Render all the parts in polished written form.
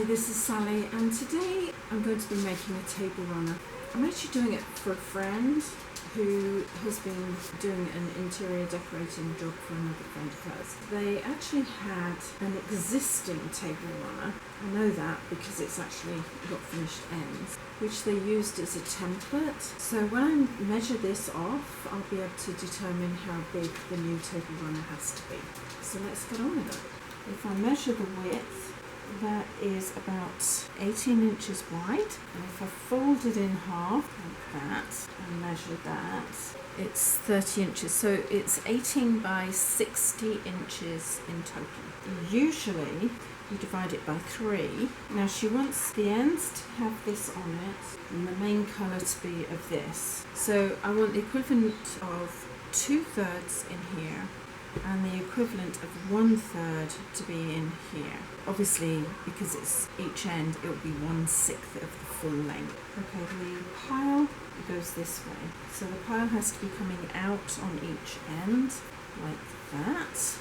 this is Sally, and today I'm going to be making a table runner. I'm actually doing it for a friend who has been doing an interior decorating job for another friend of hers. They actually had an existing table runner. I know that because it's actually got finished ends, which they used as a template. So when I measure this off, I'll be able to determine how big the new table runner has to be. So let's get on with it. If I measure the width, that is about 18 inches wide, and if I fold it in half like that and measure that, it's 30 inches, so it's 18 by 60 inches in total. Usually you divide it by 3. Now she wants the ends to have this on it and the main colour to be of this, so I want the equivalent of 2/3 in here and the equivalent of 1/3 to be in here. Obviously, because it's each end, it will be 1/6 of the full length. Okay, the pile goes this way. So the pile has to be coming out on each end, like that,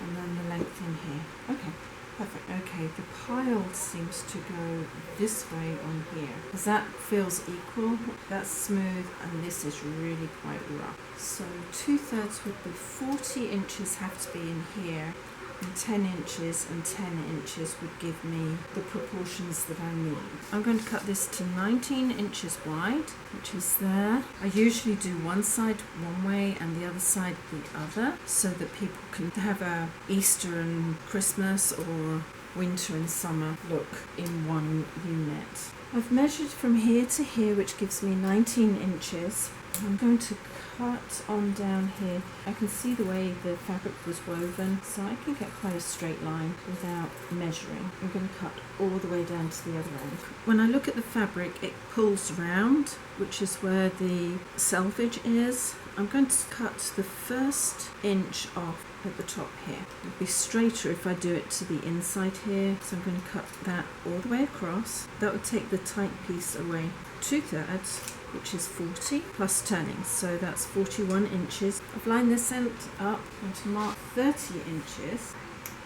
and then the length in here. Okay, perfect. Okay, the pile seems to go this way on here, because that feels equal. That's smooth, and this is really quite rough. So 2/3 would be 40 inches have to be in here, and 10 inches and 10 inches would give me the proportions that I need. I'm going to cut this to 19 inches wide, which is there. I usually do one side one way and the other side the other, so that people can have a Easter and Christmas or winter and summer look in one unit. I've measured from here to here, which gives me 19 inches. I'm going to cut on down here. I can see the way the fabric was woven, so I can get quite a straight line without measuring. I'm going to cut all the way down to the other end. When I look at the fabric, it pulls round, which is where the selvage is. I'm going to cut the first inch off at the top here. It'll be straighter if I do it to the inside here, so I'm going to cut that all the way across. That would take the tight piece away. 2/3, which is 40 plus turning, so that's 41 inches. I've lined this end up. I'm going to mark 30 inches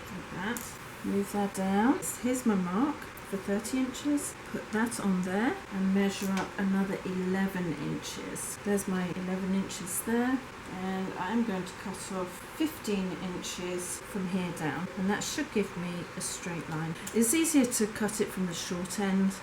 like that. Move that down. Here's my mark for 30 inches. Put that on there and measure up another 11 inches. There's my 11 inches there, and I'm going to cut off 15 inches from here down, and that should give me a straight line. It's easier to cut it from the short end.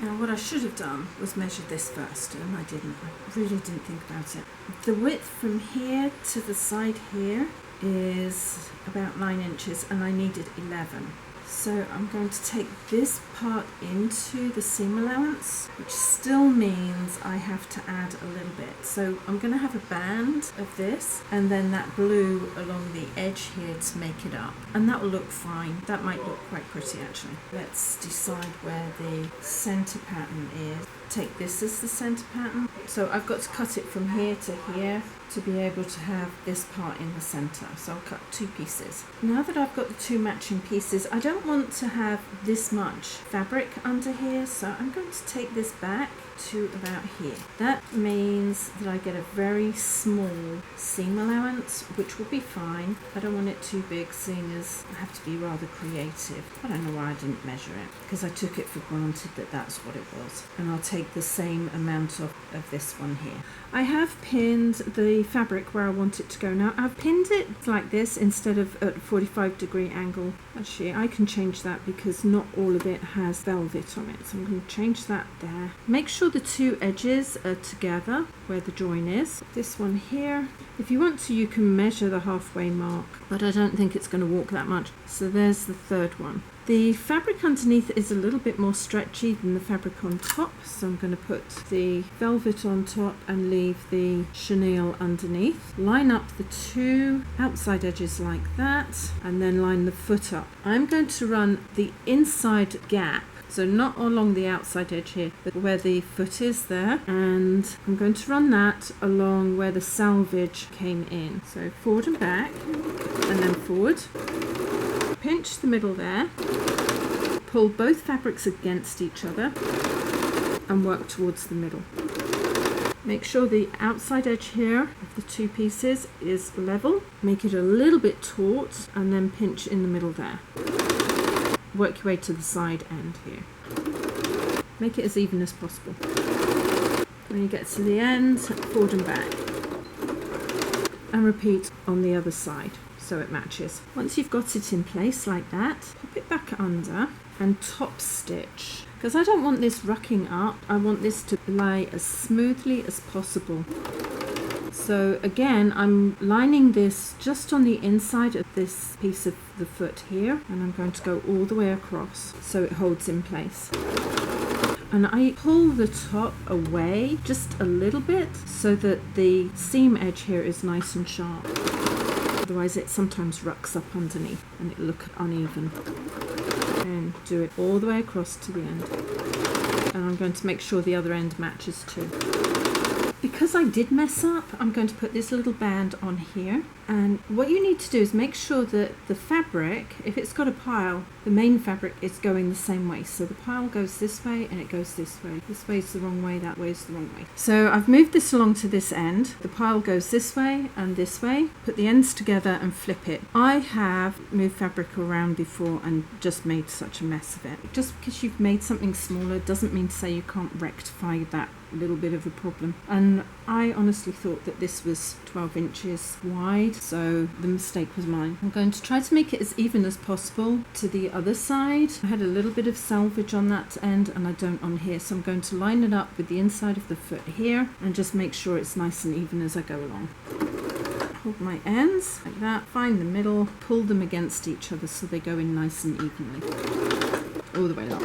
Now what I should have done was measure this first, and I didn't. I really didn't think about it. The width from here to the side here is about 9 inches, and I needed 11. So I'm going to take this part into the seam allowance, which still means I have to add a little bit. So I'm going to have a band of this, and then that blue along the edge here to make it up. And that will look fine. That might look quite pretty actually. Let's decide where the center pattern is. Take this as the center pattern. So I've got to cut it from here to here to be able to have this part in the center. So I'll cut 2 pieces. Now that I've got the 2 matching pieces, I don't want to have this much fabric under here, so I'm going to take this back to about here. That means that I get a very small seam allowance, which will be fine. I don't want it too big, seeing as I have to be rather creative. I don't know why I didn't measure it, because I took it for granted that that's what it was. And I'll take the same amount of this one here. I have pinned the fabric where I want it to go. Now I've pinned it like this instead of at a 45-degree angle. Actually, I can change that because not all of it has velvet on it, so I'm going to change that there. Make sure the 2 edges are together where the join is. This one here, if you want to, you can measure the halfway mark, but I don't think it's going to walk that much. So there's the 3rd one. The fabric underneath is a little bit more stretchy than the fabric on top, so I'm going to put the velvet on top and leave the chenille underneath. Line up the 2 outside edges like that, and then line the foot up. I'm going to run the inside gap, so not along the outside edge here, but where the foot is there, and I'm going to run that along where the selvage came in. So forward and back, and then forward. Pinch the middle there, pull both fabrics against each other and work towards the middle. Make sure the outside edge here of the 2 pieces is level, make it a little bit taut, and then pinch in the middle there. work your way to the side end here. Make it as even as possible. When you get to the end, forward and back. And repeat on the other side so it matches. Once you've got it in place like that, pop it back under and top stitch. Because I don't want this rucking up, I want this to lie as smoothly as possible. So again, I'm lining this just on the inside of this piece of the foot here, and I'm going to go all the way across so it holds in place. And I pull the top away just a little bit so that the seam edge here is nice and sharp. Otherwise it sometimes rucks up underneath and it'll look uneven. And do it all the way across to the end. And I'm going to make sure the other end matches too. Because I did mess up, I'm going to put this little band on here. And what you need to do is make sure that the fabric, if it's got a pile, the main fabric is going the same way. So the pile goes this way and it goes this way. This way is the wrong way, that way is the wrong way. So I've moved this along to this end. The pile goes this way and this way. Put the ends together and flip it. I have moved fabric around before and just made such a mess of it. Just because you've made something smaller doesn't mean to say you can't rectify that little bit of a problem. And I honestly thought that this was 12 inches wide, so the mistake was mine. I'm going to try to make it as even as possible to the other side. I had a little bit of selvage on that end and I don't on here, so I'm going to line it up with the inside of the foot here and just make sure it's nice and even as I go along. Hold my ends like that, find the middle, pull them against each other so they go in nice and evenly all the way up.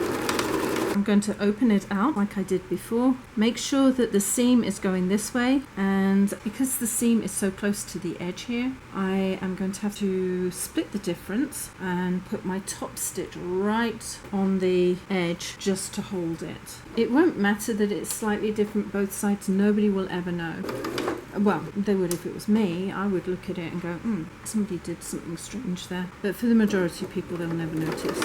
I'm going to open it out like I did before. Make sure that the seam is going this way, and because the seam is so close to the edge here, I am going to have to split the difference and put my top stitch right on the edge just to hold it. It won't matter that it's slightly different both sides, nobody will ever know. Well, they would if it was me. I would look at it and go, somebody did something strange there. But for the majority of people, they'll never notice.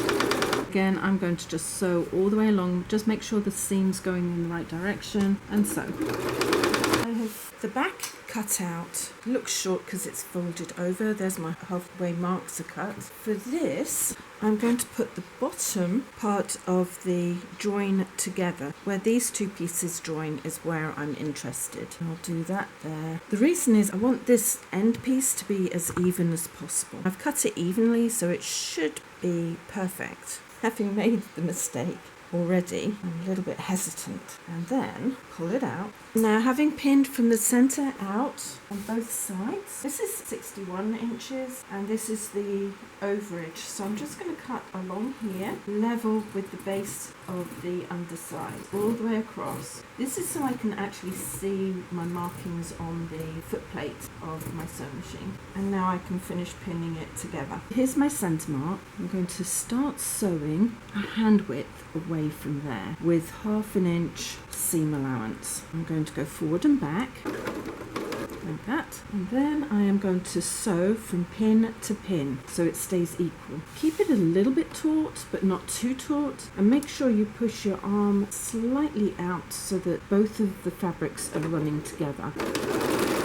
Again, I'm going to just sew all the way along, just make sure the seam's going in the right direction, and sew. I have the back cut out. It looks short because it's folded over. There's my halfway marks are cut. For this, I'm going to put the bottom part of the join together. Where these two pieces join is where I'm interested. I'll do that there. The reason is I want this end piece to be as even as possible. I've cut it evenly, so it should be perfect. Having made the mistake already, I'm a little bit hesitant. And then pull it out. Now, having pinned from the center out on both sides, this is 61 inches and this is the overage. So I'm just going to cut along here, level with the base of the underside, all the way across. This is so I can actually see my markings on the foot plate of my sewing machine. And now I can finish pinning it together. Here's my center mark. I'm going to start sewing a hand width away from there with 1/2 inch seam allowance. I'm going to go forward and back like that, and then I am going to sew from pin to pin so it stays equal. Keep it a little bit taut but not too taut, and make sure you push your arm slightly out so that both of the fabrics are running together.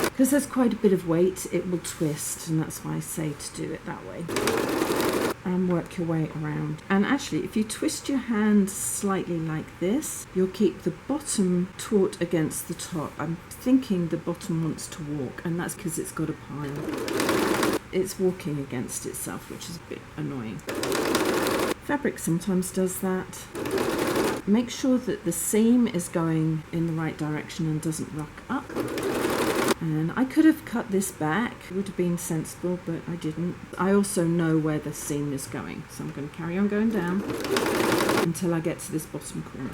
Because there's quite a bit of weight, it will twist, and that's why I say to do it that way. And work your way around. And actually, if you twist your hand slightly like this, you'll keep the bottom taut against the top. I'm thinking the bottom wants to walk, and that's because it's got a pile. It's walking against itself, which is a bit annoying. Fabric sometimes does that. Make sure that the seam is going in the right direction and doesn't ruck up. And I could have cut this back, it would have been sensible, but I didn't. I also know where the seam is going, so I'm going to carry on going down until I get to this bottom corner.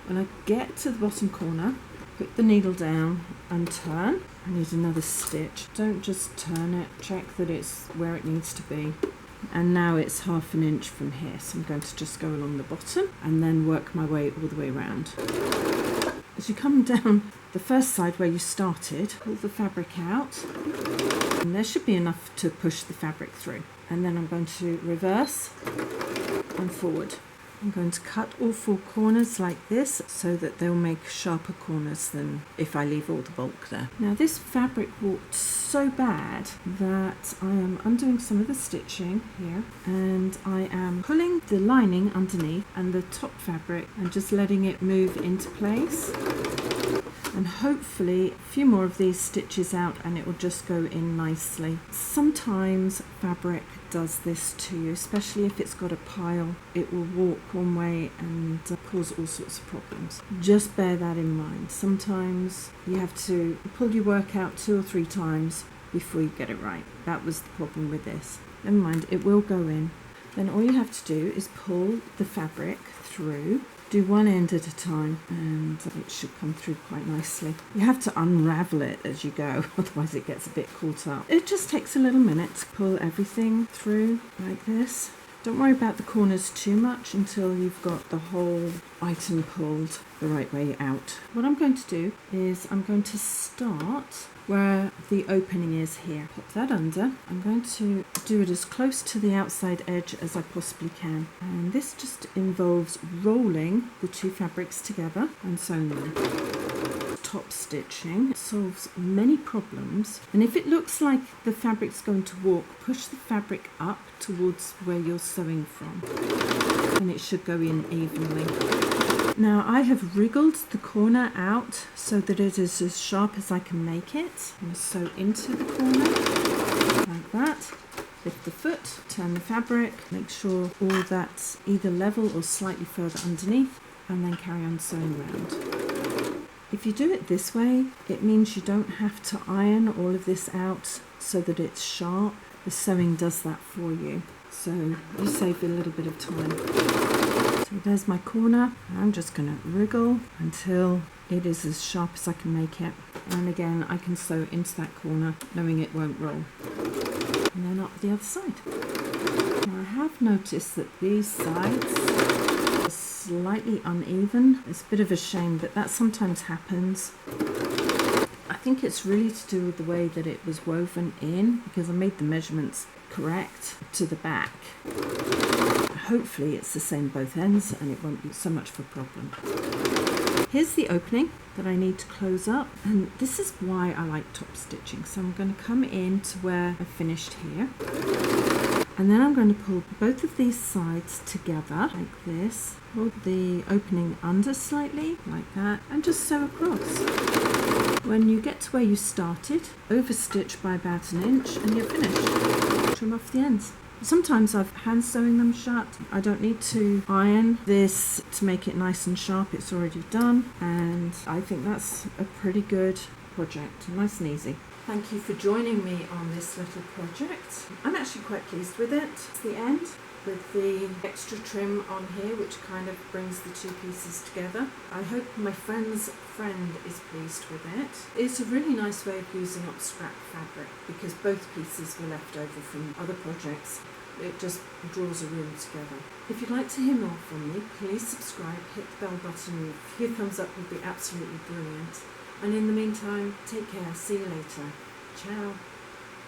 When I get to the bottom corner, put the needle down and turn. I need another stitch. Don't just turn it, check that it's where it needs to be. And now it's 1/2 inch from here, so I'm going to just go along the bottom and then work my way all the way around. As you come down the first side where you started, pull the fabric out, and there should be enough to push the fabric through. And then I'm going to reverse and forward. I'm going to cut all 4 corners like this so that they'll make sharper corners than if I leave all the bulk there. Now this fabric walked so bad that I am undoing some of the stitching here, and I am pulling the lining underneath and the top fabric and just letting it move into place. And hopefully a few more of these stitches out and it will just go in nicely. Sometimes fabric does this to you, especially if it's got a pile. It will walk one way and cause all sorts of problems. Just bear that in mind. Sometimes you have to pull your work out 2 or 3 times before you get it right. That was the problem with this. Never mind, it will go in. Then all you have to do is pull the fabric through. Do one end at a time and it should come through quite nicely. You have to unravel it as you go, otherwise it gets a bit caught up. It just takes a little minute to pull everything through like this. Don't worry about the corners too much until you've got the whole item pulled the right way out. What I'm going to do is I'm going to start where the opening is here. Pop that under. I'm going to do it as close to the outside edge as I possibly can. And this just involves rolling the 2 fabrics together and sewing them. Top stitching solves many problems, and if it looks like the fabric's going to walk, push the fabric up towards where you're sewing from and it should go in evenly. Now I have wriggled the corner out so that it is as sharp as I can make it. I'm going to sew into the corner like that. Lift the foot, turn the fabric, make sure all that's either level or slightly further underneath, and then carry on sewing around. If you do it this way, it means you don't have to iron all of this out so that it's sharp. The sewing does that for you, so you save a little bit of time. So there's my corner. I'm just going to wriggle until it is as sharp as I can make it, and again I can sew into that corner knowing it won't roll, and then up the other side. Now I have noticed that these sides are slightly uneven. It's a bit of a shame, but that sometimes happens. I think it's really to do with the way that it was woven in, because I made the measurements correct to the back. Hopefully it's the same both ends and it won't be so much of a problem. Here's the opening that I need to close up, and this is why I like top stitching. So I'm going to come in to where I finished here, and then I'm going to pull both of these sides together like this, hold the opening under slightly like that, and just sew across. When you get to where you started, overstitch by about 1 inch and you're finished. Trim off the ends. Sometimes I've hand sewing them shut. I don't need to iron this to make it nice and sharp. It's already done, and I think that's a pretty good project. Nice and easy. Thank you for joining me on this little project. I'm actually quite pleased with it. It's the end with the extra trim on here, which kind of brings the 2 pieces together. I hope my friend's friend is pleased with it. It's a really nice way of using up scrap fabric, because both pieces were left over from other projects. It just draws a room together. If you'd like to hear more from me, please subscribe, hit the bell button. A few thumbs up would be absolutely brilliant. And in the meantime, take care. See you later. Ciao.